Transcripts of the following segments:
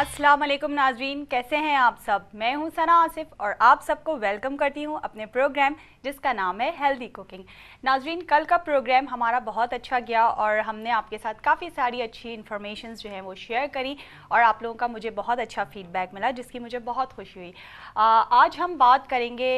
अस्सलाम वालेकुम नाजरीन, कैसे हैं आप सब। मैं हूं सना आसिफ और आप सबको वेलकम करती हूं अपने प्रोग्राम जिसका नाम है हेल्दी कुकिंग। नाजरीन, कल का प्रोग्राम हमारा बहुत अच्छा गया और हमने आपके साथ काफ़ी सारी अच्छी इन्फॉर्मेशन जो है वो शेयर करी और आप लोगों का मुझे बहुत अच्छा फीडबैक मिला जिसकी मुझे बहुत खुशी हुई। आज हम बात करेंगे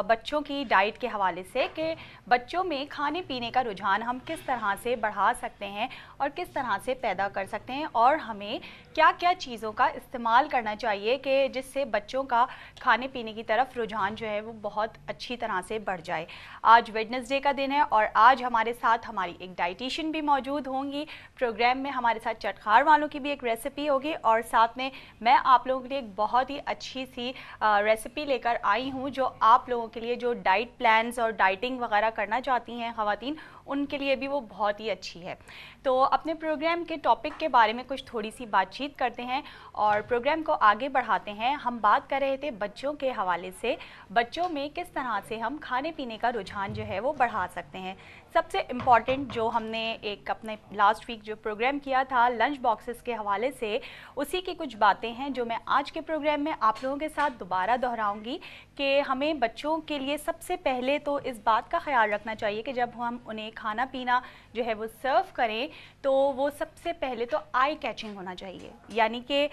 बच्चों की डाइट के हवाले से कि बच्चों में खाने पीने का रुझान हम किस तरह से बढ़ा सकते हैं और किस तरह से पैदा कर सकते हैं और हमें क्या क्या चीज़ों का इस्तेमाल करना चाहिए कि जिससे बच्चों का खाने पीने की तरफ रुझान जो है वो बहुत अच्छी तरह से बढ़ जाए। आज वेडनेसडे का दिन है और आज हमारे साथ हमारी एक डाइटिशियन भी मौजूद होंगी। प्रोग्राम में हमारे साथ चटखार वालों की भी एक रेसिपी होगी और साथ में मैं आप लोगों के लिए एक बहुत ही अच्छी सी रेसिपी लेकर आई हूँ जो आप लोगों के लिए जो डाइट प्लान्स और डाइटिंग वगैरह करना चाहती हैं ख़वातीन, उनके लिए भी वो बहुत ही अच्छी है। तो अपने प्रोग्राम के टॉपिक के बारे में कुछ थोड़ी सी बातचीत करते हैं और प्रोग्राम को आगे बढ़ाते हैं। हम बात कर रहे थे बच्चों के हवाले से, बच्चों में किस तरह से हम खाने पीने का रुझान जो है वो बढ़ा सकते हैं। सबसे इम्पॉर्टेंट जो हमने एक अपने लास्ट वीक जो प्रोग्राम किया था लंच बॉक्सेस के हवाले से, उसी की कुछ बातें हैं जो मैं आज के प्रोग्राम में आप लोगों के साथ दोबारा दोहराऊंगी कि हमें बच्चों के लिए सबसे पहले तो इस बात का ख्याल रखना चाहिए कि जब हम उन्हें खाना पीना जो है वो सर्व करें तो वो सबसे पहले तो आई कैचिंग होना चाहिए, यानी कि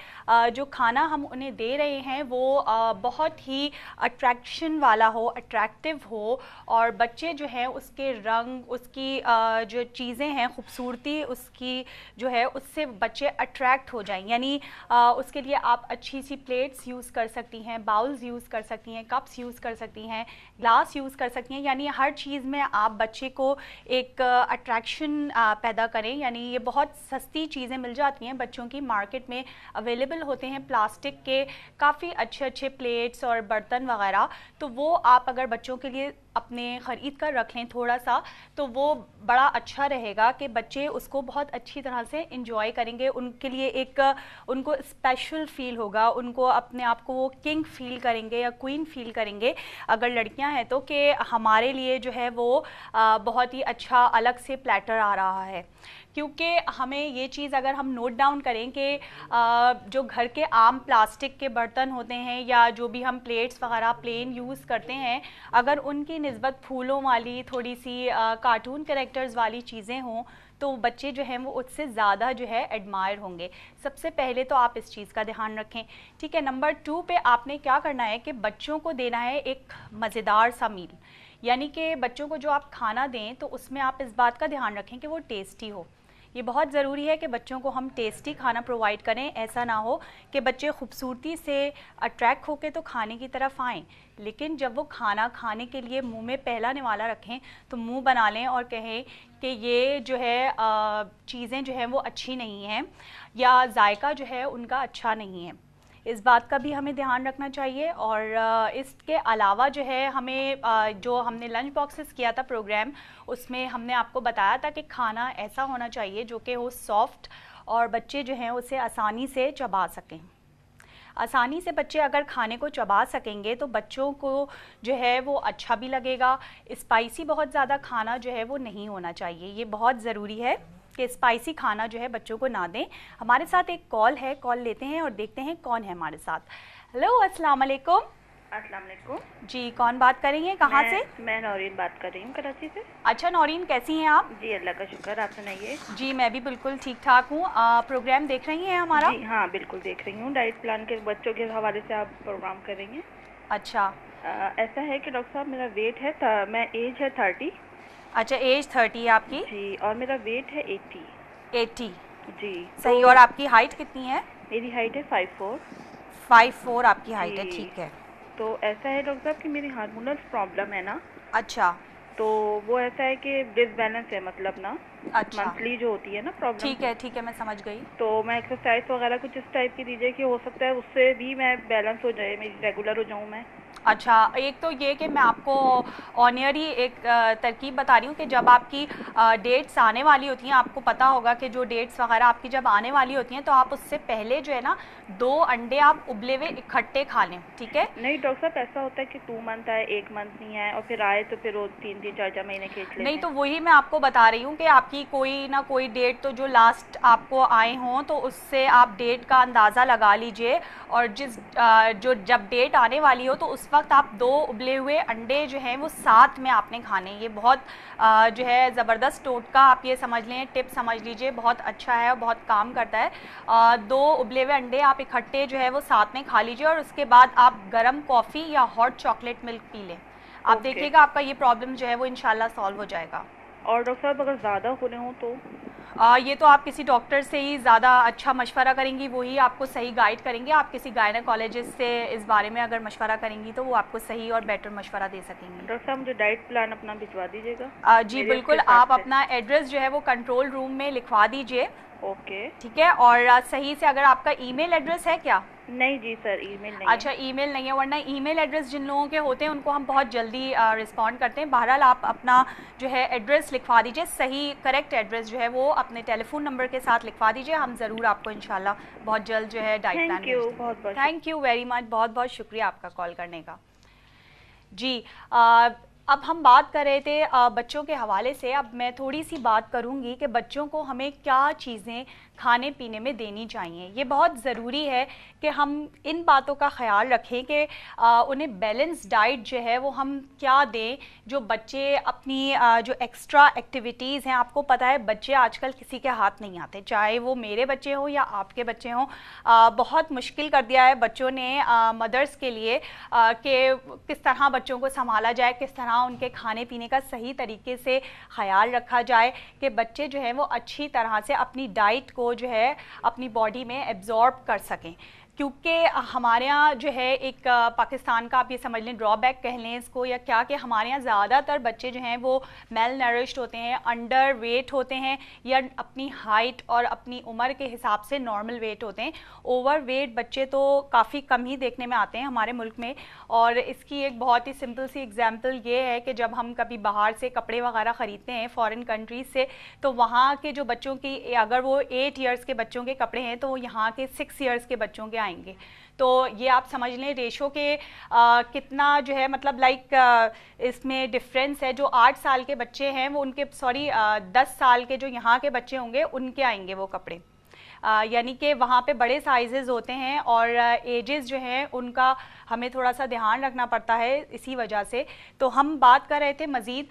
जो खाना हम उन्हें दे रहे हैं वो बहुत ही अट्रैक्शन वाला हो, अट्रैक्टिव हो और बच्चे जो हैं उसके रंग, उसकी जो चीज़ें हैं, खूबसूरती उसकी जो है उससे बच्चे अट्रैक्ट हो जाएं। यानी उसके लिए आप अच्छी सी प्लेट्स यूज़ कर सकती हैं, बाउल्स यूज़ कर सकती हैं, कप्स यूज़ कर सकती हैं, ग्लास यूज़ कर सकती हैं। यानी हर चीज़ में आप बच्चे को एक अट्रैक्शन पैदा करें। यानी ये बहुत सस्ती चीज़ें मिल जाती हैं बच्चों की, मार्केट में अवेलेबल होते हैं प्लास्टिक के काफ़ी अच्छे अच्छे प्लेट्स और बर्तन वगैरह। तो वो आप अगर बच्चों के लिए अपने ख़रीद कर रख लें थोड़ा सा, तो वो बड़ा अच्छा रहेगा कि बच्चे उसको बहुत अच्छी तरह से इंजॉय करेंगे। उनके लिए एक उनको स्पेशल फ़ील होगा, उनको अपने आप को वो किंग फ़ील करेंगे या क्वीन फ़ील करेंगे अगर लड़कियां हैं तो, कि हमारे लिए जो है वो बहुत ही अच्छा अलग से प्लेटर आ रहा है। क्योंकि हमें ये चीज़ अगर हम नोट डाउन करें कि जो घर के आम प्लास्टिक के बर्तन होते हैं या जो भी हम प्लेट्स वगैरह प्लेन यूज़ करते हैं, अगर उनकी निस्बत फूलों वाली थोड़ी सी कार्टून कैरेक्टर्स वाली चीज़ें हों तो बच्चे जो हैं वो उससे ज़्यादा जो है एडमायर होंगे। सबसे पहले तो आप इस चीज़ का ध्यान रखें, ठीक है। नंबर 2 पे आपने क्या करना है कि बच्चों को देना है एक मज़ेदार सा मील, यानी कि बच्चों को जो आप खाना दें तो उसमें आप इस बात का ध्यान रखें कि वो टेस्टी हो। ये बहुत ज़रूरी है कि बच्चों को हम टेस्टी खाना प्रोवाइड करें। ऐसा ना हो कि बच्चे खूबसूरती से अट्रैक्ट होकर तो खाने की तरफ आएँ, लेकिन जब वो खाना खाने के लिए मुंह में पहला निवाला रखें तो मुंह बना लें और कहें कि ये जो है चीज़ें जो हैं वो अच्छी नहीं हैं या जायका जो है उनका अच्छा नहीं है। इस बात का भी हमें ध्यान रखना चाहिए। और इसके अलावा जो है हमें जो हमने लंच बॉक्सेस किया था प्रोग्राम, उसमें हमने आपको बताया था कि खाना ऐसा होना चाहिए जो कि वो सॉफ्ट और बच्चे जो हैं उसे आसानी से चबा सकें। आसानी से बच्चे अगर खाने को चबा सकेंगे तो बच्चों को जो है वो अच्छा भी लगेगा। स्पाइसी बहुत ज़्यादा खाना जो है वो नहीं होना चाहिए, ये बहुत ज़रूरी है कि स्पाइसी खाना जो है बच्चों को ना दें। हमारे साथ एक कॉल है, कॉल लेते हैं और देखते हैं कौन है हमारे साथ। हेलो, अस्सलाम वालेकुम। अस्सलाम वालेकुम जी, कौन बात कर रही हैं, कहाँ से? मैं नौरीन बात कर रही हूँ, कराची से। अच्छा नौरीन, कैसी हैं आप? जी अल्लाह का शुक्र, आप सुनाइए। जी मैं भी बिल्कुल ठीक ठाक हूँ। प्रोग्राम देख रही हैं हमारा? जी हाँ बिल्कुल देख रही हूँ। डाइट प्लान के बच्चों के हवाले से आप प्रोग्राम करेंगे? अच्छा। ऐसा है कि डॉक्टर साहब मेरा वेट है मैं एज है 30। अच्छा, एज 30 है आपकी? जी, और मेरा वेट है 80। 80? जी सही। तो और आपकी हाइट कितनी है? मेरी हाइट है 5'4". 5'4" आपकी हाइट है, जी, ठीक है। तो ऐसा है डॉक्टर साहब कि मेरी हार्मोनल प्रॉब्लम है ना, अच्छा। तो वो ऐसा है कि डिसबैलेंस है, मतलब ना अच्छा, मंथली जो होती है ना प्रॉब्लम। ठीक है, मैं समझ गई। तो मैं एक्सरसाइज वगैरह कुछ इस टाइप की दीजिए कि हो सकता है उससे भी मैं बैलेंस हो जाए, मेरी रेगुलर हो जाऊँ मैं। अच्छा, एक तो ये कि मैं आपको ऑनियर ही एक तरकीब बता रही हूँ कि जब आपकी डेट्स आने वाली होती हैं, आपको पता होगा कि जो डेट्स वगैरह आपकी जब आने वाली होती हैं तो आप उससे पहले जो है ना 2 अंडे आप उबले हुए इकट्ठे खा लें, ठीक है। नहीं डॉक्टर साहब, ऐसा होता है कि 2 मंथ आए 1 मंथ नहीं आए और फिर आए तो फिर वो 3-3 4-4 महीने खींच नहीं लेते तो हैं। वही मैं आपको बता रही हूँ कि आपकी कोई ना कोई डेट तो जो लास्ट आपको आए हों तो उससे आप डेट का अंदाज़ा लगा लीजिए, और जो जब डेट आने वाली हो तो उस वक्त आप 2 उबले हुए अंडे जो हैं वो साथ में आपने खाने। ये बहुत जो है ज़बरदस्त टोटका आप ये समझ लें, टिप समझ लीजिए, बहुत अच्छा है और बहुत काम करता है। 2 उबले हुए अंडे आप इकट्ठे जो है वो साथ में खा लीजिए, और उसके बाद आप गर्म कॉफ़ी या हॉट चॉकलेट मिल्क पी लें। आप ओके। देखिएगा आपका ये प्रॉब्लम जो है वो इंशाल्लाह सॉल्व हो जाएगा। और डॉक्टर साहब, अगर ज़्यादा होने हो तो? ये तो आप किसी डॉक्टर से ही ज़्यादा अच्छा मशवरा करेंगी, वही आपको सही गाइड करेंगे। आप किसी गायनेकोलॉजिस्ट से इस बारे में अगर मशवरा करेंगी तो वो आपको सही और बेटर मशवरा दे सकेंगी। डॉक्टर साहब, मुझे डाइट प्लान अपना भिजवा दीजिएगा जी मेरे उसके बिल्कुल, हिसाब आप से। अपना एड्रेस जो है वो कंट्रोल रूम में लिखवा दीजिए, ओके। ठीक है। और सही से, अगर आपका ईमेल एड्रेस है क्या? नहीं जी सर, ईमेल नहीं है। अच्छा, ईमेल नहीं है, वरना ईमेल एड्रेस जिन लोगों के होते हैं उनको हम बहुत जल्दी रिस्पॉन्ड करते हैं। बहरहाल आप अपना जो है एड्रेस लिखवा दीजिए, सही करेक्ट एड्रेस जो है वो अपने टेलीफोन नंबर के साथ लिखवा दीजिए। हम ज़रूर आपको इंशाल्लाह बहुत जल्द जो है डाइट प्लान थैंक भेज यू, देंगे। बहुत बहुत शुक्रिया। थैंक यू वेरी मच, बहुत बहुत शुक्रिया आपका कॉल करने का। जी, अ, अब हम बात कर रहे थे बच्चों के हवाले से। अब मैं थोड़ी सी बात करूंगी कि बच्चों को हमें क्या चीज़ें खाने पीने में देनी चाहिए। ये बहुत ज़रूरी है कि हम इन बातों का ख्याल रखें कि उन्हें बैलेंस डाइट जो है वो हम क्या दें, जो बच्चे अपनी जो एक्स्ट्रा एक्टिविटीज़ हैं, आपको पता है बच्चे आजकल किसी के हाथ नहीं आते, चाहे वो मेरे बच्चे हों या आपके बच्चे हों। बहुत मुश्किल कर दिया है बच्चों ने मदर्स के लिए कि किस तरह बच्चों को संभाला जाए, किस तरह उनके खाने पीने का सही तरीके से ख्याल रखा जाए कि बच्चे जो हैं वो अच्छी तरह से अपनी डाइट को जो है अपनी बॉडी में एब्जॉर्ब कर सकें। क्योंकि हमारे यहाँ जो है एक पाकिस्तान का आप ये समझ लें ड्रॉबैक कह लें इसको या क्या, कि हमारे यहाँ ज़्यादातर बच्चे जो हैं वो मेल नरिश्ड होते हैं, अंडर वेट होते हैं, या अपनी हाइट और अपनी उम्र के हिसाब से नॉर्मल वेट होते हैं। ओवर वेट बच्चे तो काफ़ी कम ही देखने में आते हैं हमारे मुल्क में। और इसकी एक बहुत ही सिंपल सी एग्जांपल ये है कि जब हम कभी बाहर से कपड़े वगैरह ख़रीदते हैं फॉरेन कंट्रीज़ से, तो वहाँ के जो बच्चों की, अगर वो 8 इयर्स के बच्चों के कपड़े हैं तो यहाँ के 6 इयर्स के बच्चों के आएंगे। तो ये आप समझ लें रेशो के कितना जो है, मतलब लाइक इसमें डिफरेंस है। जो 8 साल के बच्चे हैं वो उनके, सॉरी 10 साल के जो यहाँ के बच्चे होंगे उनके आएंगे वो कपड़े। यानी कि वहाँ पे बड़े साइजेस होते हैं और एजेस जो हैं उनका हमें थोड़ा सा ध्यान रखना पड़ता है इसी वजह से। तो हम बात कर रहे थे मज़ीद,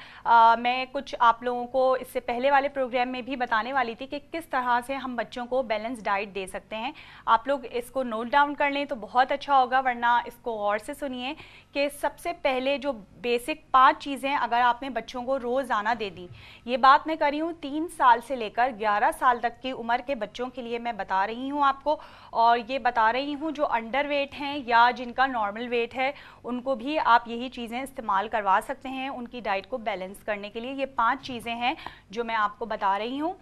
मैं कुछ आप लोगों को इससे पहले वाले प्रोग्राम में भी बताने वाली थी कि किस तरह से हम बच्चों को बैलेंस डाइट दे सकते हैं। आप लोग इसको नोट डाउन कर लें तो बहुत अच्छा होगा, वरना इसको गौर से सुनिए कि सबसे पहले जो बेसिक 5 चीज़ें अगर आपने बच्चों को रोज़ाना दे दी, ये बात मैं कर रही हूँ 3 साल से लेकर 11 साल तक की उम्र के बच्चों के लिए मैं बता रही हूँ आपको, और ये बता रही हूँ जो अंडर वेट हैं या जिनका नॉर्मल वेट है उनको भी आप यही चीज़ें इस्तेमाल करवा सकते हैं उनकी डाइट को बैलेंस करने के लिए। ये 5 चीज़ें हैं जो मैं आपको बता रही हूँ।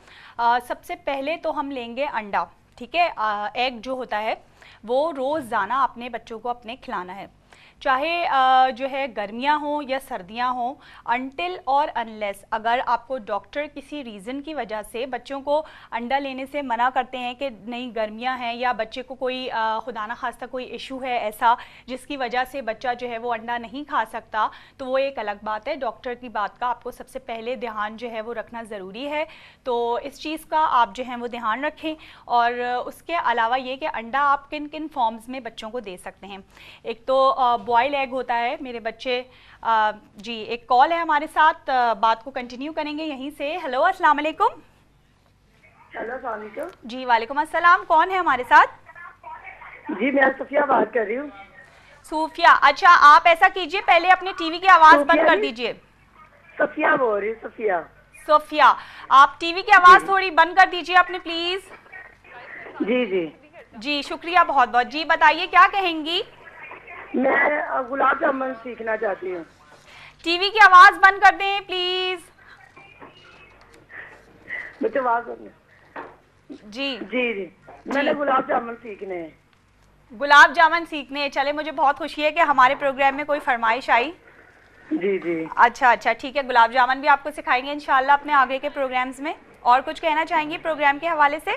सबसे पहले तो हम लेंगे अंडा, ठीक है। एग जो होता है वो रोज़ाना अपने बच्चों को अपने खिलाना है, चाहे जो है गर्मियाँ हों या सर्दियाँ हों, अनटिल और अनलेस अगर आपको डॉक्टर किसी रीज़न की वजह से बच्चों को अंडा लेने से मना करते हैं कि नहीं गर्मियाँ हैं या बच्चे को कोई खुदा ना खास्ता कोई इशू है ऐसा जिसकी वजह से बच्चा जो है वो अंडा नहीं खा सकता, तो वो एक अलग बात है। डॉक्टर की बात का आपको सबसे पहले ध्यान जो है वो रखना ज़रूरी है। तो इस चीज़ का आप जो है वो ध्यान रखें। और उसके अलावा ये कि अंडा आप किन किन फॉर्म्स में बच्चों को दे सकते हैं। एक तो बॉयल एग होता है मेरे बच्चे। जी एक कॉल है हमारे साथ, बात को कंटिन्यू करेंगे यहीं से। हेलो अस्सलाम वालेकुम। हेलो अस्सलाम वालेकुम। जी वालेकुम अस्सलाम, कौन है हमारे साथ? जी मैं सफिया बात कर रही हूँ। सूफिया, अच्छा आप ऐसा कीजिए पहले अपने टीवी की आवाज़ बंद कर दीजिए। सफिया बोल रही हूँ, सफिया। सोफिया, आप टीवी की आवाज़ थोड़ी बंद कर दीजिए अपने प्लीज़। जी जी जी शुक्रिया बहुत बहुत। जी बताइए क्या कहेंगी? मैं गुलाब जामुन सीखना चाहती हूँ। टीवी की आवाज़ बंद कर दें प्लीज़। मुझे आवाज जी जी जी मैंने गुलाब जामुन सीखने हैं। गुलाब जामुन सीखने चले, मुझे बहुत खुशी है कि हमारे प्रोग्राम में कोई फरमाइश आई। जी जी। अच्छा अच्छा, ठीक है, गुलाब जामुन भी आपको सिखाएंगे इंशाल्लाह अपने आगे के प्रोग्राम्स में। और कुछ कहना चाहेंगी प्रोग्राम के हवाले से?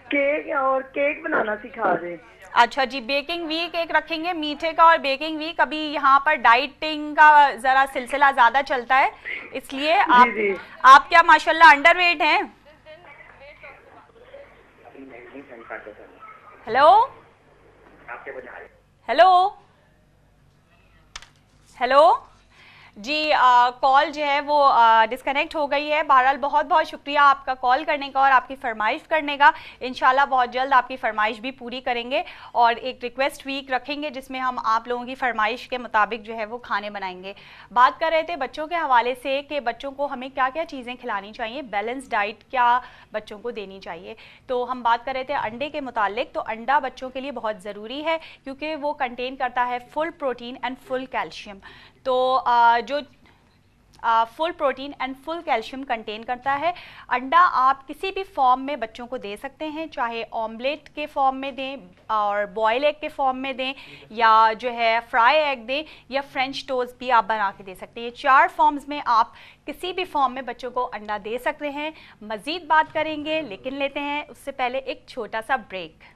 केक और केक बनाना सिखा दे। अच्छा जी, बेकिंग वीक एक रखेंगे, मीठे का और बेकिंग वीक। अभी यहाँ पर डाइटिंग का ज़रा सिलसिला ज़्यादा चलता है, इसलिए आप क्या माशाल्लाह अंडरवेट हैं? हेलो हेलो हेलो जी, कॉल जो है वो डिस्कनेक्ट हो गई है। बहरहाल बहुत बहुत शुक्रिया आपका कॉल करने का और आपकी फरमाइश करने का। इंशाल्लाह बहुत जल्द आपकी फरमाइश भी पूरी करेंगे और एक रिक्वेस्ट वीक रखेंगे जिसमें हम आप लोगों की फरमाइश के मुताबिक जो है वो खाने बनाएंगे। बात कर रहे थे बच्चों के हवाले से कि बच्चों को हमें क्या क्या चीज़ें खिलानी चाहिए, बैलेंस डाइट क्या बच्चों को देनी चाहिए। तो हम बात कर रहे थे अंडे के मुतालिक। तो अंडा बच्चों के लिए बहुत ज़रूरी है क्योंकि वो कंटेन करता है full protein and full calcium. तो जो full protein and full calcium contain करता है। अंडा आप किसी भी फॉर्म में बच्चों को दे सकते हैं, चाहे ऑमलेट के फॉर्म में दें और बॉयल एग के फॉर्म में दें, या जो है फ्राई एग दें, या फ्रेंच टोस्ट भी आप बना के दे सकते हैं। 4 फॉर्म्स में आप किसी भी फॉर्म में बच्चों को अंडा दे सकते हैं। मज़ीद बात करेंगे लेकिन लेते हैं उससे पहले एक छोटा सा ब्रेक।